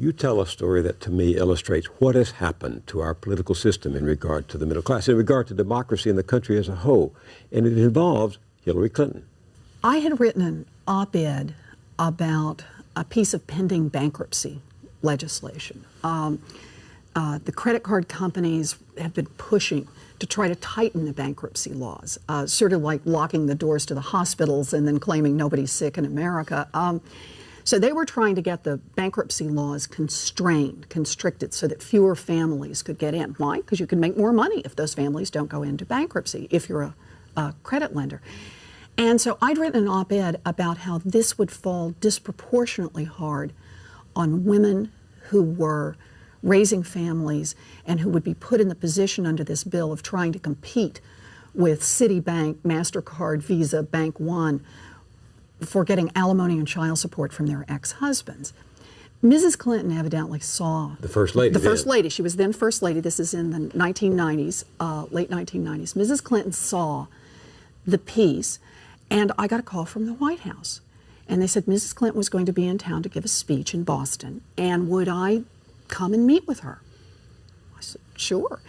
You tell a story that to me illustrates what has happened to our political system in regard to the middle class, in regard to democracy in the country as a whole, and it involves Hillary Clinton. I had written an op-ed about a piece of pending bankruptcy legislation. The credit card companies have been pushing to try to tighten the bankruptcy laws, sort of like locking the doors to the hospitals and then claiming nobody's sick in America. So they were trying to get the bankruptcy laws constricted, so that fewer families could get in. Why? Because you can make more money if those families don't go into bankruptcy, if you're a credit lender. And so I'd written an op-ed about how this would fall disproportionately hard on women who were raising families and who would be put in the position under this bill of trying to compete with Citibank, MasterCard, Visa, Bank One for getting alimony and child support from their ex-husbands. Mrs. Clinton evidently saw the First Lady. The First Lady. She was then First Lady. This is in the 1990s, late 1990s. Mrs. Clinton saw the piece, and I got a call from the White House. And they said Mrs. Clinton was going to be in town to give a speech in Boston, and would I come and meet with her? I said, sure.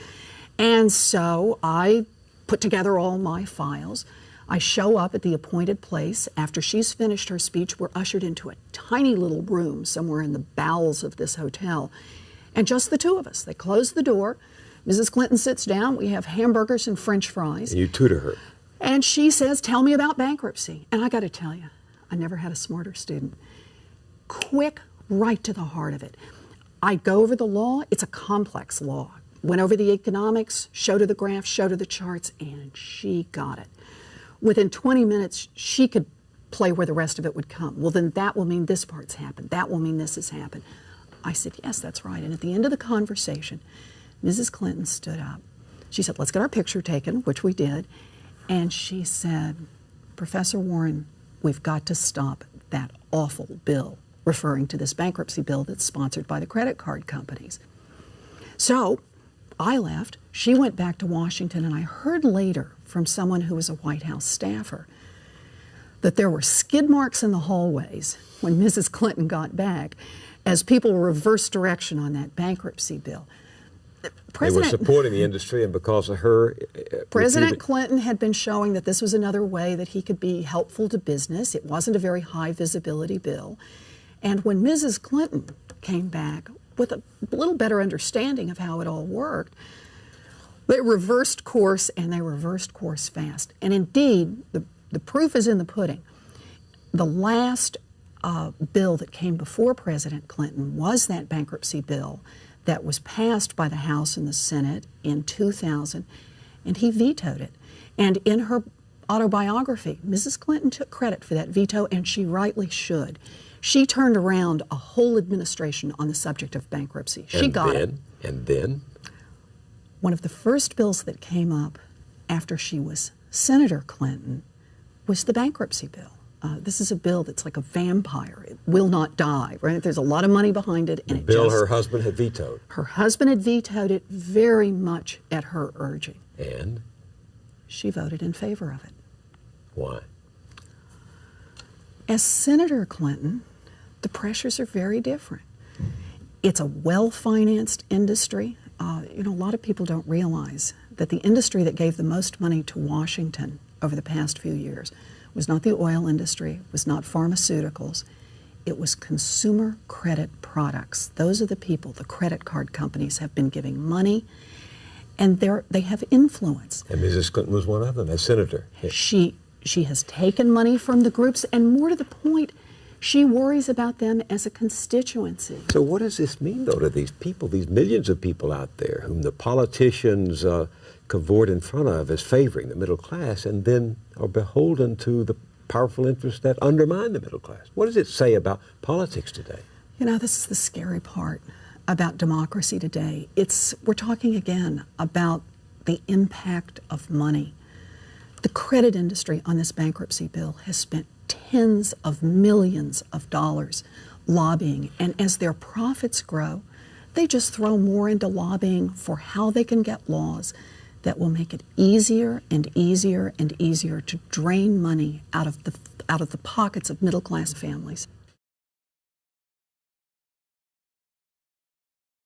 And so I put together all my files. I show up at the appointed place. After she's finished her speech, we're ushered into a tiny little room somewhere in the bowels of this hotel, and just the two of us. They close the door. Mrs. Clinton sits down. We have hamburgers and French fries. And you tutor her. And she says, tell me about bankruptcy. And I got to tell you, I never had a smarter student. Quick, right to the heart of it. I go over the law. It's a complex law. Went over the economics, showed her the graphs, showed her the charts, and she got it. Within 20 minutes, she could play where the rest of it would come. Well, then that will mean this part's happened. That will mean this has happened. I said, yes, that's right. And at the end of the conversation, Mrs. Clinton stood up. She said, let's get our picture taken, which we did. And she said, Professor Warren, we've got to stop that awful bill, referring to this bankruptcy bill that's sponsored by the credit card companies. So I left. She went back to Washington, and I heard later from someone who was a White House staffer that there were skid marks in the hallways when Mrs. Clinton got back as people reversed direction on that bankruptcy bill. They were supporting the industry, and because of her... President Clinton had been showing that this was another way that he could be helpful to business. It wasn't a very high visibility bill. And when Mrs. Clinton came back with a little better understanding of how it all worked, they reversed course, and they reversed course fast. And indeed, the proof is in the pudding. The last bill that came before President Clinton was that bankruptcy bill that was passed by the House and the Senate in 2000, and he vetoed it. And in her autobiography, Mrs. Clinton took credit for that veto, and she rightly should. She turned around a whole administration on the subject of bankruptcy. She got it. And then? One of the first bills that came up after she was Senator Clinton was the bankruptcy bill. This is a bill that's like a vampire. It will not die, right? There's a lot of money behind it. And the bill her husband had vetoed. Her husband had vetoed it very much at her urging. And? She voted in favor of it. Why? As Senator Clinton, the pressures are very different. It's a well-financed industry. You know, a lot of people don't realize that the industry that gave the most money to Washington over the past few years was not the oil industry, was not pharmaceuticals, it was consumer credit products. Those are the people, the credit card companies have been giving money, and they have influence. And Mrs. Clinton was one of them, as senator. Yeah. She has taken money from the groups, and more to the point, she worries about them as a constituency. So what does this mean, though, to these people, these millions of people out there whom the politicians cavort in front of as favoring the middle class, and then are beholden to the powerful interests that undermine the middle class? What does it say about politics today? You know, this is the scary part about democracy today. We're talking again about the impact of money. The credit industry on this bankruptcy bill has spent tens of millions of dollars lobbying, and as their profits grow, they just throw more into lobbying for how they can get laws that will make it easier and easier and easier to drain money out of the pockets of middle-class families.